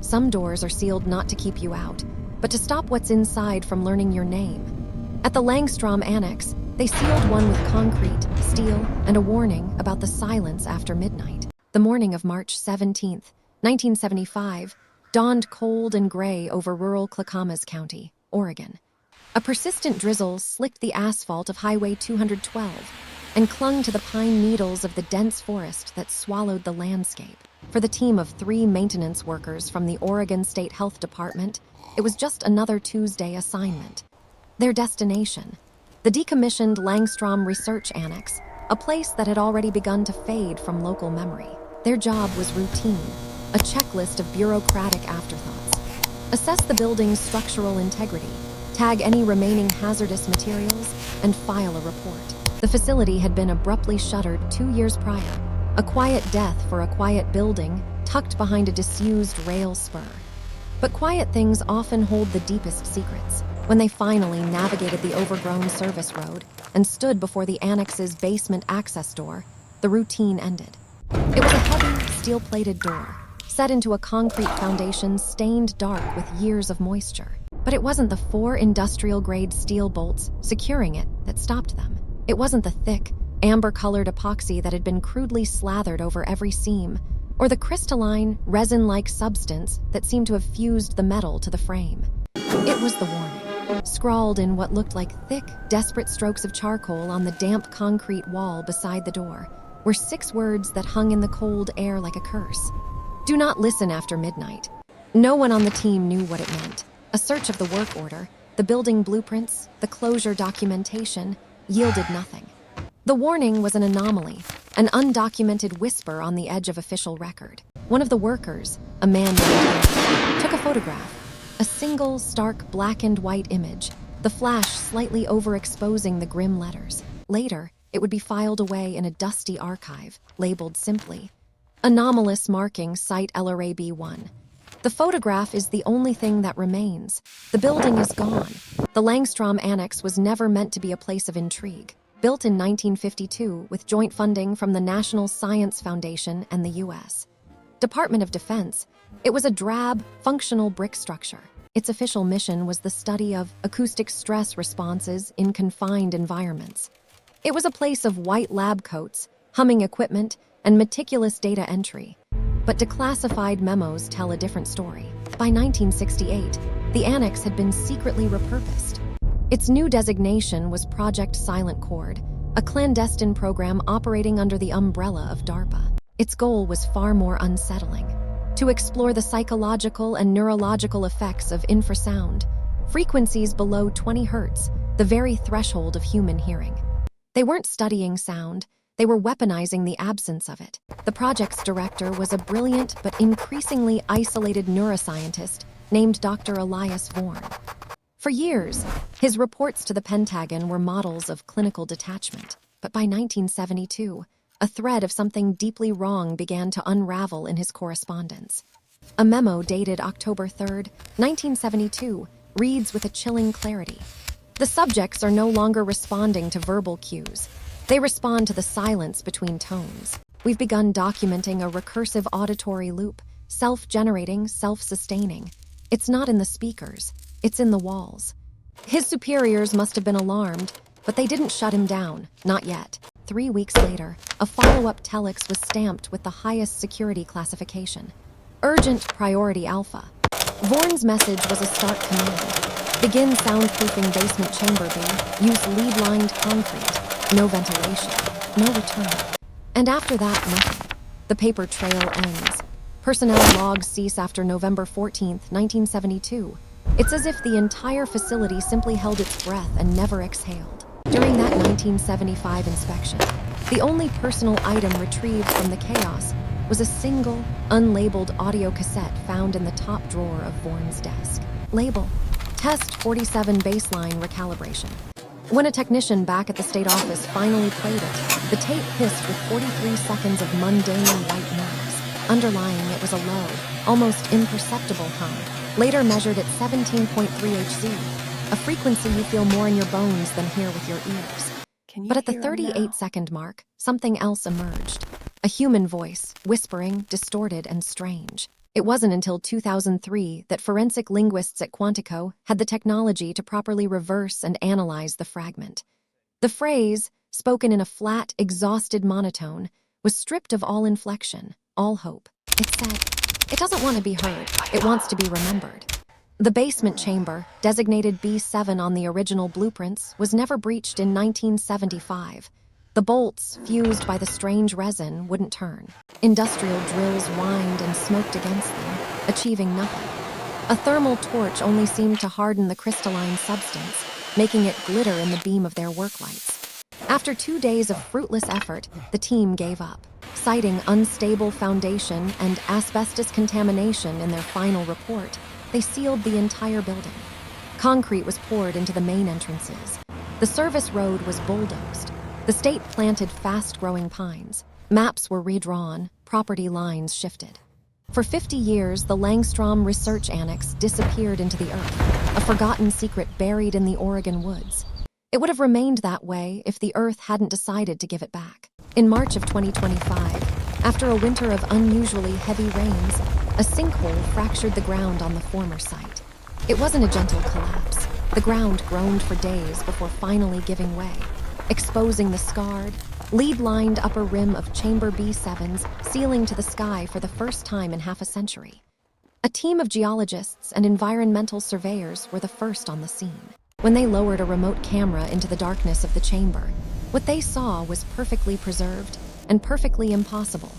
Some doors are sealed not to keep you out, but to stop what's inside from learning your name. At the Langstrom Annex, they sealed one with concrete, steel, and a warning about the silence after midnight. The morning of March 17, 1975, dawned cold and gray over rural Clackamas County, Oregon. A persistent drizzle slicked the asphalt of Highway 212 and clung to the pine needles of the dense forest that swallowed the landscape. For the team of 3 maintenance workers from the Oregon State Health Department, it was just another Tuesday assignment. Their destination, the decommissioned Langstrom Research Annex, a place that had already begun to fade from local memory. Their job was routine, a checklist of bureaucratic afterthoughts. Assess the building's structural integrity, tag any remaining hazardous materials, and file a report. The facility had been abruptly shuttered 2 years prior, a quiet death for a quiet building tucked behind a disused rail spur. But quiet things often hold the deepest secrets. When they finally navigated the overgrown service road and stood before the annex's basement access door, the routine ended. It was a heavy, steel-plated door, set into a concrete foundation stained dark with years of moisture. But it wasn't the 4 industrial-grade steel bolts securing it that stopped them. It wasn't the thick, amber-colored epoxy that had been crudely slathered over every seam, or the crystalline, resin-like substance that seemed to have fused the metal to the frame. It was the warning, scrawled in what looked like thick, desperate strokes of charcoal on the damp concrete wall beside the door, were 6 words that hung in the cold air like a curse. Do not listen after midnight. No one on the team knew what it meant. A search of the work order, the building blueprints, the closure documentation, yielded nothing. The warning was an anomaly, an undocumented whisper on the edge of official record. One of the workers, a man named Elias, took a photograph, a single, stark black and white image, the flash slightly overexposing the grim letters. Later, it would be filed away in a dusty archive, labeled simply, Anomalous Marking Site LRAB-1. The photograph is the only thing that remains. The building is gone. The Langstrom Annex was never meant to be a place of intrigue. Built in 1952 with joint funding from the National Science Foundation and the U.S. Department of Defense, it was a drab, functional brick structure. Its official mission was the study of acoustic stress responses in confined environments. It was a place of white lab coats, humming equipment, and meticulous data entry. But declassified memos tell a different story. By 1968, the annex had been secretly repurposed. Its new designation was Project Silent Chord, a clandestine program operating under the umbrella of DARPA. Its goal was far more unsettling: to explore the psychological and neurological effects of infrasound, frequencies below 20 Hz, the very threshold of human hearing. They weren't studying sound, they were weaponizing the absence of it. The project's director was a brilliant but increasingly isolated neuroscientist named Dr. Elias Vorne. For years, his reports to the Pentagon were models of clinical detachment. But by 1972, a thread of something deeply wrong began to unravel in his correspondence. A memo dated October 3, 1972, reads with a chilling clarity. The subjects are no longer responding to verbal cues. They respond to the silence between tones. We've begun documenting a recursive auditory loop, self-generating, self-sustaining. It's not in the speakers, it's in the walls. His superiors must have been alarmed, but they didn't shut him down, not yet. 3 weeks later, a follow-up telex was stamped with the highest security classification. Urgent Priority Alpha. Vorne's message was a stark command. Begin soundproofing basement chamber B. Use lead-lined concrete. No ventilation. No return. And after that, nothing. The paper trail ends. Personnel logs cease after November 14, 1972. It's as if the entire facility simply held its breath and never exhaled. During that 1975 inspection, the only personal item retrieved from the chaos was a single, unlabeled audio cassette found in the top drawer of Vorne's desk. Label: Test 47 Baseline Recalibration. When a technician back at the state office finally played it, the tape hissed with 43 seconds of mundane white noise. Underlying it was a low, almost imperceptible hum, later measured at 17.3 Hz, a frequency you feel more in your bones than hear with your ears. But at the 38-second mark, something else emerged. A human voice, whispering, distorted, and strange. It wasn't until 2003 that forensic linguists at Quantico had the technology to properly reverse and analyze the fragment. The phrase, spoken in a flat, exhausted monotone, was stripped of all inflection, all hope. It said, "It doesn't want to be heard, it wants to be remembered." The basement chamber, designated B7 on the original blueprints, was never breached in 1975. The bolts, fused by the strange resin, wouldn't turn. Industrial drills whined and smoked against them, achieving nothing. A thermal torch only seemed to harden the crystalline substance, making it glitter in the beam of their work lights. After 2 days of fruitless effort, the team gave up, citing unstable foundation and asbestos contamination in their final report. They sealed the entire building. Concrete was poured into the main entrances. The service road was bulldozed. The state planted fast-growing pines. Maps were redrawn, property lines shifted. For 50 years, the Langstrom Research Annex disappeared into the earth, a forgotten secret buried in the Oregon woods. It would have remained that way if the earth hadn't decided to give it back. In March of 2025, after a winter of unusually heavy rains, a sinkhole fractured the ground on the former site. It wasn't a gentle collapse. The ground groaned for days before finally giving way, exposing the scarred, lead-lined upper rim of Chamber B7's ceiling to the sky for the first time in half a century. A team of geologists and environmental surveyors were the first on the scene. When they lowered a remote camera into the darkness of the chamber, what they saw was perfectly preserved and perfectly impossible.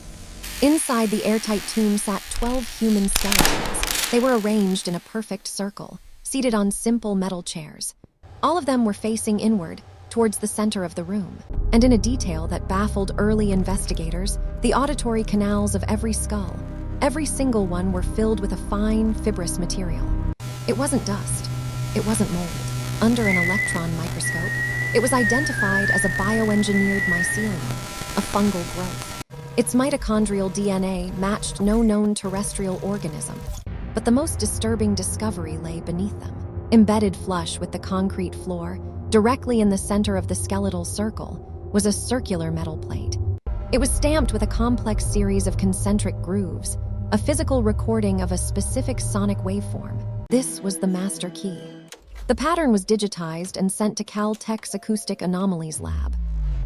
Inside the airtight tomb sat 12 human skeletons. They were arranged in a perfect circle, seated on simple metal chairs. All of them were facing inward, towards the center of the room. And in a detail that baffled early investigators, the auditory canals of every skull, every single one, were filled with a fine, fibrous material. It wasn't dust. It wasn't mold. Under an electron microscope, it was identified as a bioengineered mycelium, a fungal growth. Its mitochondrial DNA matched no known terrestrial organism, but the most disturbing discovery lay beneath them. Embedded flush with the concrete floor, directly in the center of the skeletal circle, was a circular metal plate. It was stamped with a complex series of concentric grooves, a physical recording of a specific sonic waveform. This was the master key. The pattern was digitized and sent to Caltech's Acoustic Anomalies Lab.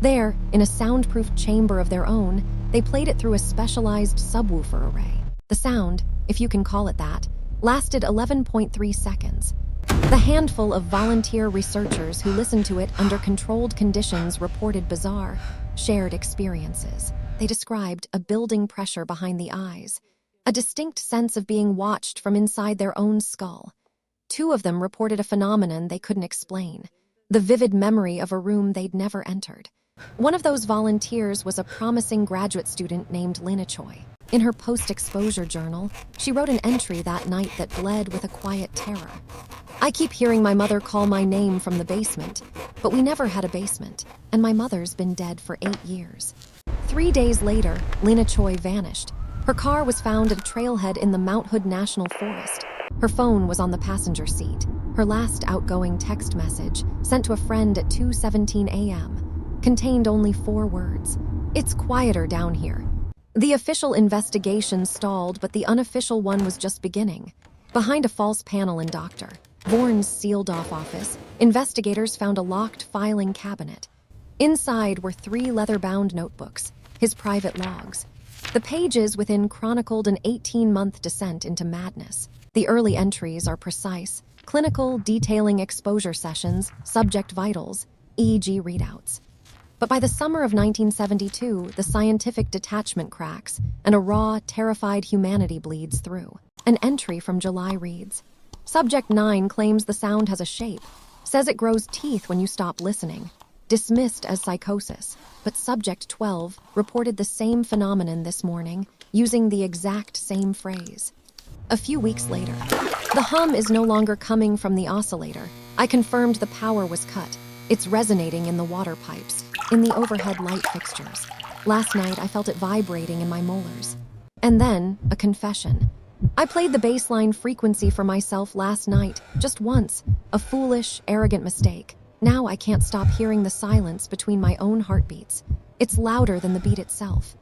There, in a soundproof chamber of their own, they played it through a specialized subwoofer array. The sound, if you can call it that, lasted 11.3 seconds. The handful of volunteer researchers who listened to it under controlled conditions reported bizarre, shared experiences. They described a building pressure behind the eyes, a distinct sense of being watched from inside their own skull. 2 of them reported a phenomenon they couldn't explain, the vivid memory of a room they'd never entered. One of those volunteers was a promising graduate student named Lina Choi. In her post-exposure journal, she wrote an entry that night that bled with a quiet terror. "I keep hearing my mother call my name from the basement, but we never had a basement, and my mother's been dead for 8 years." 3 days later, Lina Choi vanished. Her car was found at a trailhead in the Mount Hood National Forest. Her phone was on the passenger seat. Her last outgoing text message, sent to a friend at 2:17 a.m., contained only 4 words. "It's quieter down here." The official investigation stalled, but the unofficial one was just beginning. Behind a false panel in Dr. Vorne's sealed-off office, investigators found a locked filing cabinet. Inside were 3 leather-bound notebooks, his private logs. The pages within chronicled an 18-month descent into madness. The early entries are precise, clinical, detailing exposure sessions, subject vitals, EEG readouts. But by the summer of 1972, the scientific detachment cracks, and a raw, terrified humanity bleeds through. An entry from July reads, "Subject 9 claims the sound has a shape, says it grows teeth when you stop listening. Dismissed as psychosis, but Subject 12 reported the same phenomenon this morning, using the exact same phrase." A few weeks later, "The hum is no longer coming from the oscillator. I confirmed the power was cut. It's resonating in the water pipes, in the overhead light fixtures. Last night I felt it vibrating in my molars." And then, a confession. "I played the baseline frequency for myself last night, just once, a foolish, arrogant mistake. Now I can't stop hearing the silence between my own heartbeats. It's louder than the beat itself."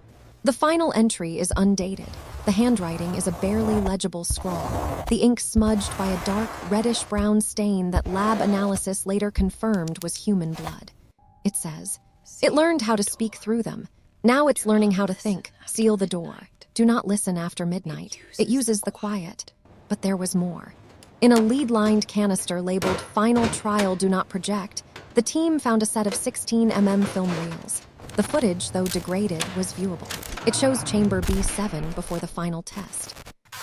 The final entry is undated. The handwriting is a barely legible scrawl, the ink smudged by a dark, reddish-brown stain that lab analysis later confirmed was human blood. It says, "It learned how to speak through them. Now it's learning how to think. Seal the door. Do not listen after midnight. It uses the quiet." But there was more. In a lead-lined canister labeled "Final Trial Do Not Project," the team found a set of 16mm film reels. The footage, though degraded, was viewable. It shows chamber B7 before the final test.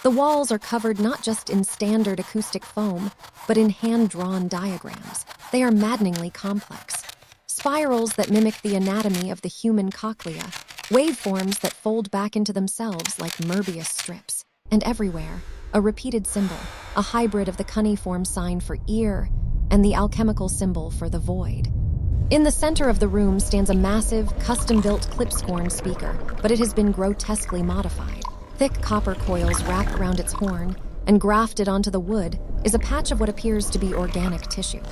The walls are covered not just in standard acoustic foam, but in hand-drawn diagrams. They are maddeningly complex. Spirals that mimic the anatomy of the human cochlea, waveforms that fold back into themselves like Möbius strips. And everywhere, a repeated symbol, a hybrid of the cuneiform sign for ear and the alchemical symbol for the void. In the center of the room stands a massive, custom-built clipscorn speaker, but it has been grotesquely modified. Thick copper coils wrapped around its horn, and grafted onto the wood is a patch of what appears to be organic tissue.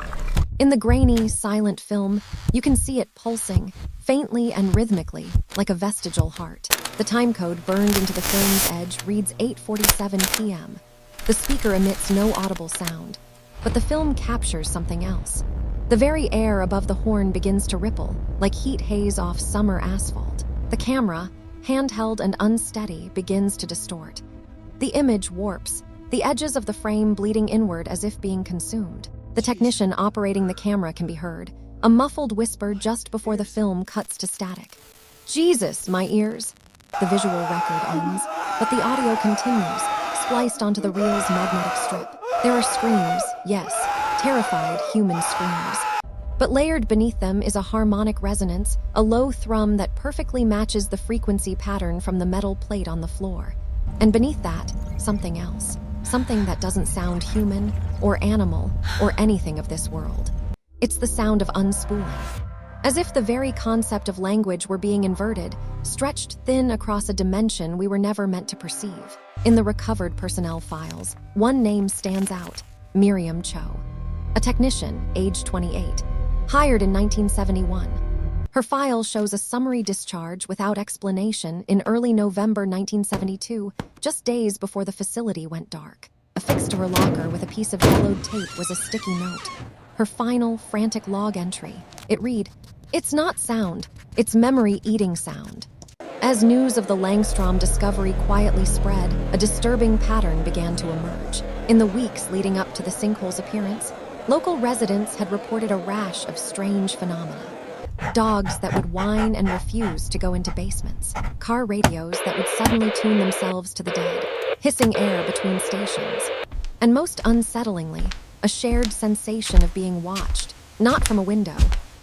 In the grainy, silent film, you can see it pulsing, faintly and rhythmically, like a vestigial heart. The timecode burned into the film's edge reads 8:47 p.m. The speaker emits no audible sound, but the film captures something else. The very air above the horn begins to ripple, like heat haze off summer asphalt. The camera, handheld and unsteady, begins to distort. The image warps, the edges of the frame bleeding inward as if being consumed. The technician operating the camera can be heard, a muffled whisper just before the film cuts to static. "Jesus, my ears!" The visual record ends, but the audio continues, spliced onto the reel's magnetic strip. There are screams, yes, terrified human screams. But layered beneath them is a harmonic resonance, a low thrum that perfectly matches the frequency pattern from the metal plate on the floor. And beneath that, something else. Something that doesn't sound human, or animal, or anything of this world. It's the sound of unspooling. As if the very concept of language were being inverted, stretched thin across a dimension we were never meant to perceive. In the recovered personnel files, one name stands out: Miriam Cho. A technician, age 28, hired in 1971. Her file shows a summary discharge without explanation in early November 1972, just days before the facility went dark. Affixed to her locker with a piece of yellowed tape was a sticky note. Her final, frantic log entry. It read, "It's not sound, it's memory-eating sound." As news of the Langstrom discovery quietly spread, a disturbing pattern began to emerge. In the weeks leading up to the sinkhole's appearance, local residents had reported a rash of strange phenomena. Dogs that would whine and refuse to go into basements. Car radios that would suddenly tune themselves to the dead. Hissing air between stations. And most unsettlingly, a shared sensation of being watched, not from a window,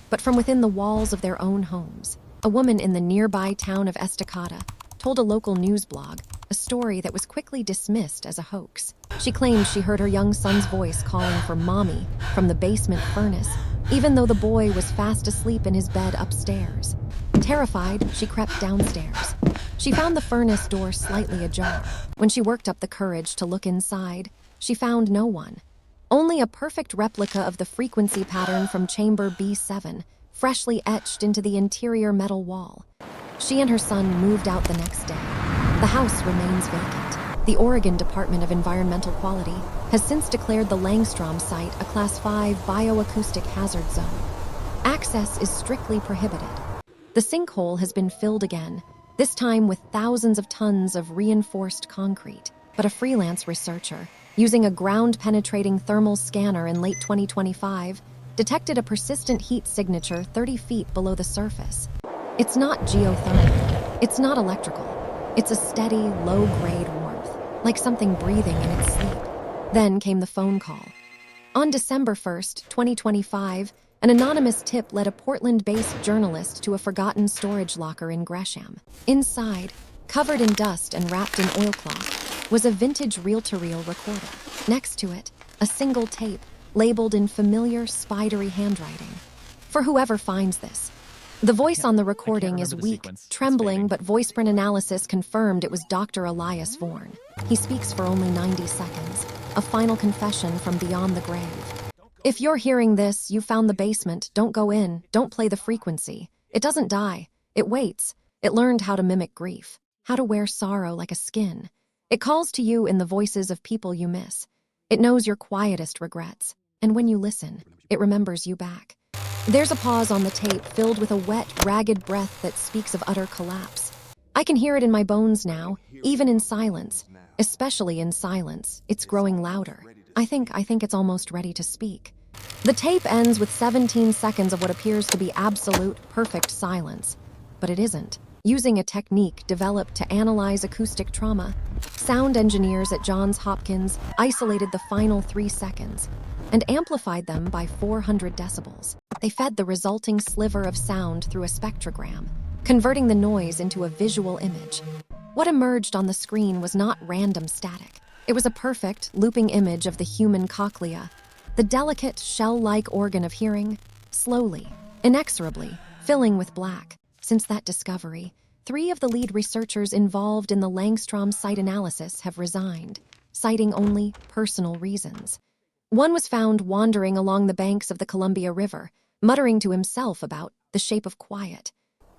but from within the walls of their own homes. A woman in the nearby town of Estacada told a local news blog a story that was quickly dismissed as a hoax. She claimed she heard her young son's voice calling for "mommy" from the basement furnace, even though the boy was fast asleep in his bed upstairs. Terrified, she crept downstairs. She found the furnace door slightly ajar. When she worked up the courage to look inside, she found no one. Only a perfect replica of the frequency pattern from chamber B7, freshly etched into the interior metal wall. She and her son moved out the next day. The house remains vacant. The Oregon Department of Environmental Quality has since declared the Langstrom site a Class 5 bioacoustic hazard zone. Access is strictly prohibited. The sinkhole has been filled again, this time with thousands of tons of reinforced concrete. But a freelance researcher, using a ground-penetrating thermal scanner in late 2025, detected a persistent heat signature 30 feet below the surface. It's not geothermal. It's not electrical. It's a steady, low-grade warmth, like something breathing in its sleep. Then came the phone call. On December 1st, 2025, an anonymous tip led a Portland-based journalist to a forgotten storage locker in Gresham. Inside, covered in dust and wrapped in oilcloth, was a vintage reel-to-reel recorder. Next to it, a single tape, labeled in familiar, spidery handwriting. For whoever finds this, the voice on the recording is weak, trembling, but voiceprint analysis confirmed it was Dr. Elias Vorne. He speaks for only 90 seconds, a final confession from beyond the grave. "If you're hearing this, you found the basement. Don't go in. Don't play the frequency. It doesn't die. It waits. It learned how to mimic grief, how to wear sorrow like a skin. It calls to you in the voices of people you miss. It knows your quietest regrets, and when you listen, it remembers you back. There's a pause on the tape filled with a wet, ragged breath that speaks of utter collapse. I can hear it in my bones now, even in silence. Especially in silence, it's growing louder. I think it's almost ready to speak. The tape ends with 17 seconds of what appears to be absolute, perfect silence. But it isn't. Using a technique developed to analyze acoustic trauma, sound engineers at Johns Hopkins isolated the final 3 seconds and amplified them by 400 decibels. They fed the resulting sliver of sound through a spectrogram, converting the noise into a visual image. What emerged on the screen was not random static. It was a perfect, looping image of the human cochlea, the delicate, shell-like organ of hearing, slowly, inexorably, filling with black. Since that discovery, 3 of the lead researchers involved in the Langstrom site analysis have resigned, citing only personal reasons. One was found wandering along the banks of the Columbia River, muttering to himself about the shape of quiet.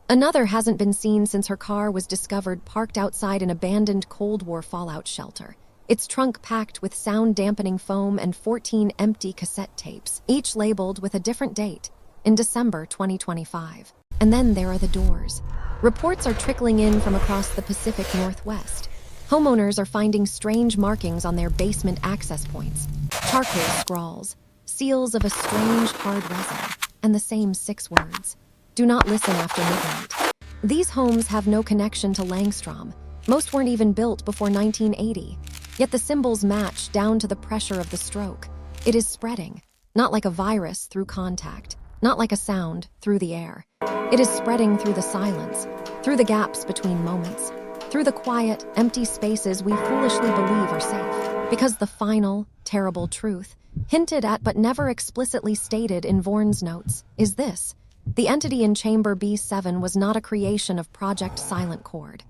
Another hasn't been seen since her car was discovered parked outside an abandoned Cold War fallout shelter, its trunk packed with sound-dampening foam and 14 empty cassette tapes, each labeled with a different date, in December 2025. And then there are the doors. Reports are trickling in from across the Pacific Northwest. Homeowners are finding strange markings on their basement access points, charcoal scrawls, seals of a strange hard resin, and the same 6 words: do not listen after midnight. These homes have no connection to Langstrom. Most weren't even built before 1980. Yet the symbols match down to the pressure of the stroke. It is spreading, not like a virus through contact, not like a sound through the air. It is spreading through the silence, through the gaps between moments, through the quiet, empty spaces we foolishly believe are safe. Because the final, terrible truth, hinted at but never explicitly stated in Vorne's notes, is this: the entity in Chamber B7 was not a creation of Project Silent Chord.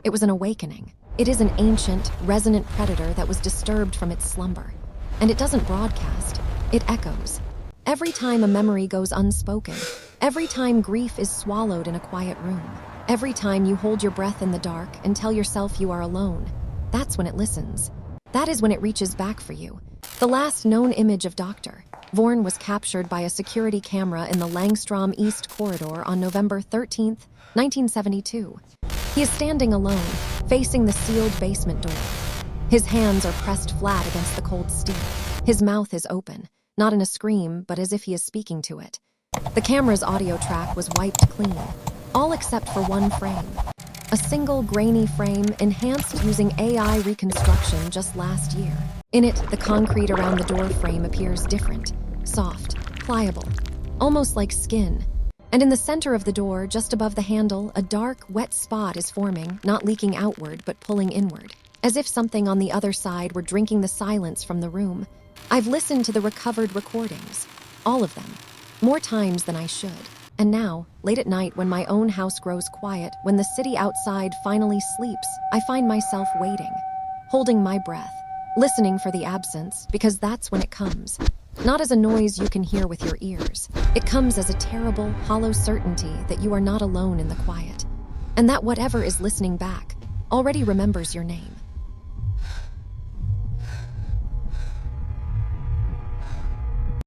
It was an awakening. It is an ancient, resonant predator that was disturbed from its slumber. And it doesn't broadcast, it echoes. Every time a memory goes unspoken, every time grief is swallowed in a quiet room, every time you hold your breath in the dark and tell yourself you are alone, that's when it listens. That is when it reaches back for you. The last known image of Dr. Vorne was captured by a security camera in the Langstrom East Corridor on November 13, 1972. He is standing alone, facing the sealed basement door. His hands are pressed flat against the cold steel. His mouth is open, not in a scream, but as if he is speaking to it. The camera's audio track was wiped clean, all except for one frame. A single grainy frame enhanced using AI reconstruction just last year. In it, the concrete around the door frame appears different, soft, pliable, almost like skin. And in the center of the door, just above the handle, a dark, wet spot is forming, not leaking outward, but pulling inward, as if something on the other side were drinking the silence from the room. I've listened to the recovered recordings, all of them, more times than I should. And now, late at night when my own house grows quiet, when the city outside finally sleeps, I find myself waiting, holding my breath, listening for the absence, because that's when it comes. Not as a noise you can hear with your ears. It comes as a terrible, hollow certainty that you are not alone in the quiet, and that whatever is listening back already remembers your name.